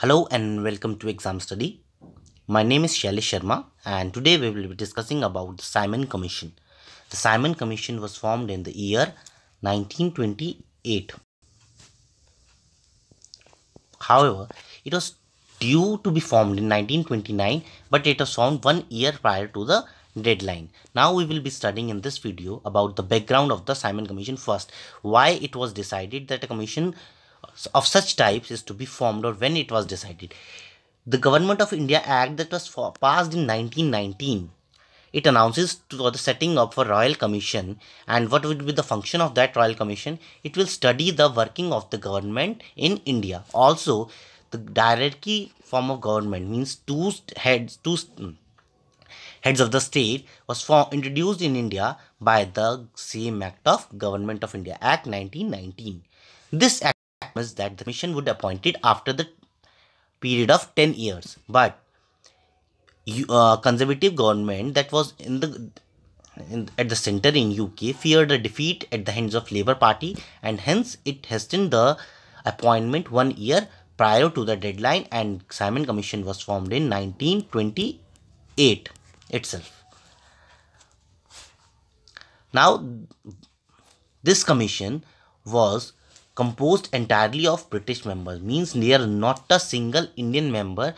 Hello and welcome to Exam Study. My name is Shailesh Sharma and today we will be discussing about the Simon Commission. The Simon Commission was formed in the year 1928. However, it was due to be formed in 1929 but it was formed 1 year prior to the deadline. Now we will be studying in this video about the background of the Simon Commission first. Why it was decided that a commission of such types is to be formed or when it was decided. The Government of India Act that was passed in 1919, it announces to the setting up for Royal Commission, and what would be the function of that Royal Commission? It will study the working of the government in India. Also, the hierarchy form of government means two heads of the state was introduced in India by the same Act of Government of India Act 1919. This act means that the commission would be appointed after the period of 10 years, but conservative government that was at the center in UK feared a defeat at the hands of Labour Party, and hence it hastened the appointment 1 year prior to the deadline, and Simon Commission was formed in 1928 itself. Now this commission was composed entirely of British members, means there are not a single Indian member.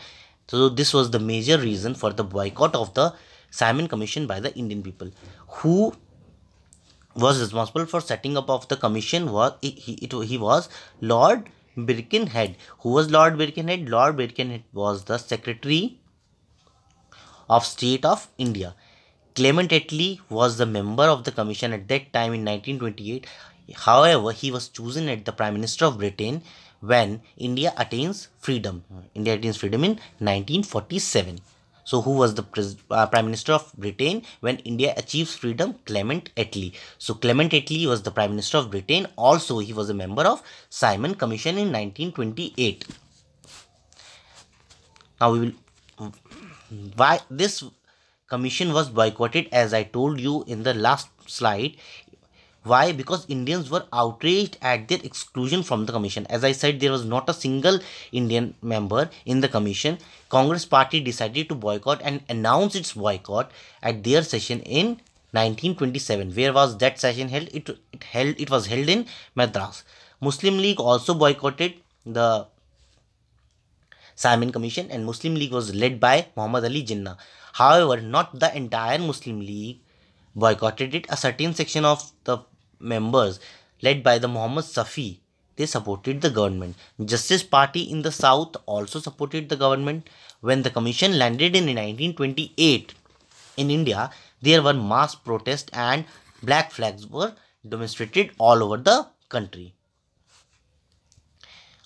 So this was the major reason for the boycott of the Simon Commission by the Indian people. Who was responsible for setting up of the commission was he was Lord Birkenhead. Who was Lord Birkenhead? Lord Birkenhead was the Secretary of State of India. Clement Attlee was the member of the commission at that time in 1928. However, he was chosen as the Prime Minister of Britain when India attains freedom. India attains freedom in 1947. So, who was the Prime Minister of Britain when India achieves freedom? Clement Attlee. So, Clement Attlee was the Prime Minister of Britain. Also, he was a member of Simon Commission in 1928. Now, we will why this commission was boycotted, as I told you in the last slide. Why? Because Indians were outraged at their exclusion from the commission. As I said, there was not a single Indian member in the commission. Congress party decided to boycott and announce its boycott at their session in 1927. Where was that session held? It was held in Madras. Muslim League also boycotted the Simon Commission, and Muslim League was led by Muhammad Ali Jinnah. However, not the entire Muslim League boycotted it. A certain section of the members led by the Muhammad Safi, they supported the government. Justice Party in the south also supported the government. When the commission landed in 1928 in India, there were mass protests and black flags were demonstrated all over the country.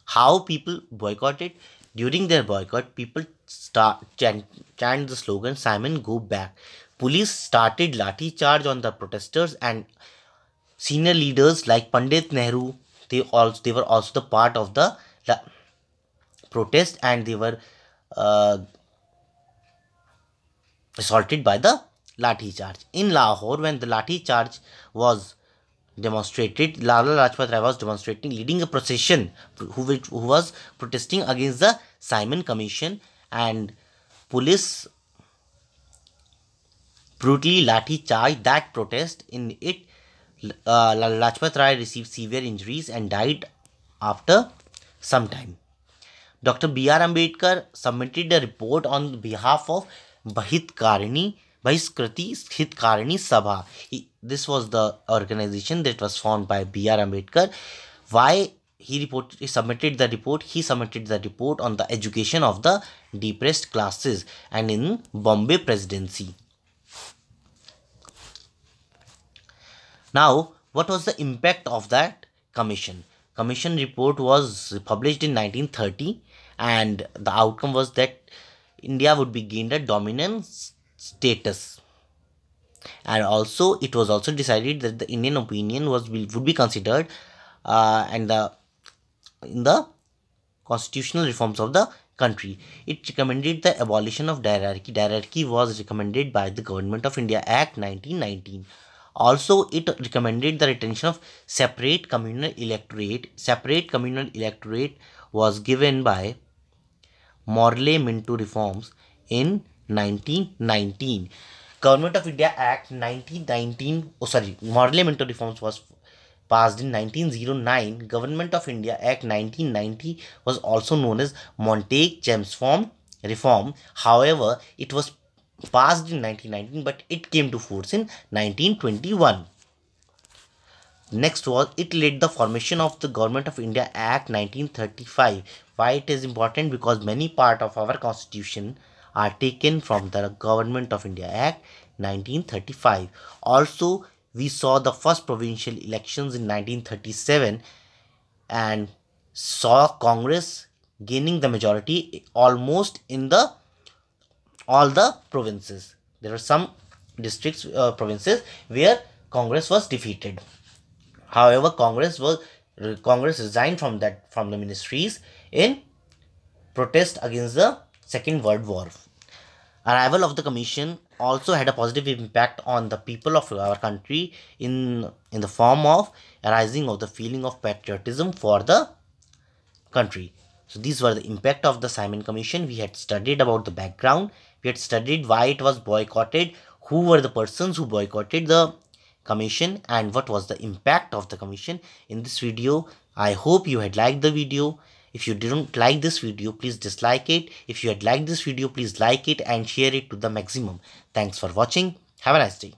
How people boycotted? During their boycott, people chant the slogan "Simon, go back." Police started lathi charge on the protesters, and senior leaders like Pandit Nehru, they were also the part of the protest, and they were assaulted by the lathi charge. In Lahore, when the lathi charge was demonstrated, Lala Lajpat Rai was demonstrating, leading a procession who was protesting against the Simon Commission, and police brutally lathi charged that protest. In it, Lajpat Rai received severe injuries and died after some time. Dr. B.R. Ambedkar submitted a report on behalf of Bahitkarni Bahishkriti Hitkarni Sabha. This was the organization that was formed by B.R. Ambedkar. Why he submitted the report? He submitted the report on the education of the depressed classes and in Bombay Presidency. Now, what was the impact of that commission? Commission report was published in 1930, and the outcome was that India would be gained a dominant status, and also it was also decided that the Indian opinion would be considered in the constitutional reforms of the country. It recommended the abolition of diarchy. Diarchy was recommended by the Government of India Act 1919. Also, it recommended the retention of separate communal electorate. Separate communal electorate was given by Morley-Minto reforms in 1919. Government of India Act 1919, Morley-Minto reforms was passed in 1909. Government of India Act 1990 was also known as Montague-Chelmsford reform. However, it was passed in 1919, but it came to force in 1921. Next was, it led the formation of the Government of India Act 1935. Why it is important? Because many part of our constitution are taken from the Government of India Act 1935. Also, we saw the first provincial elections in 1937 and saw Congress gaining the majority almost in all the provinces. There are some districts, provinces where Congress was defeated. However, Congress resigned from the ministries in protest against the Second World War. Arrival of the commission also had a positive impact on the people of our country in the form of arising of the feeling of patriotism for the country. So these were the impact of the Simon Commission. We had studied about the background. We had studied why it was boycotted, who were the persons who boycotted the commission, and what was the impact of the commission in this video. I hope you had liked the video. If you didn't like this video, please dislike it. If you had liked this video, please like it and share it to the maximum. Thanks for watching. Have a nice day.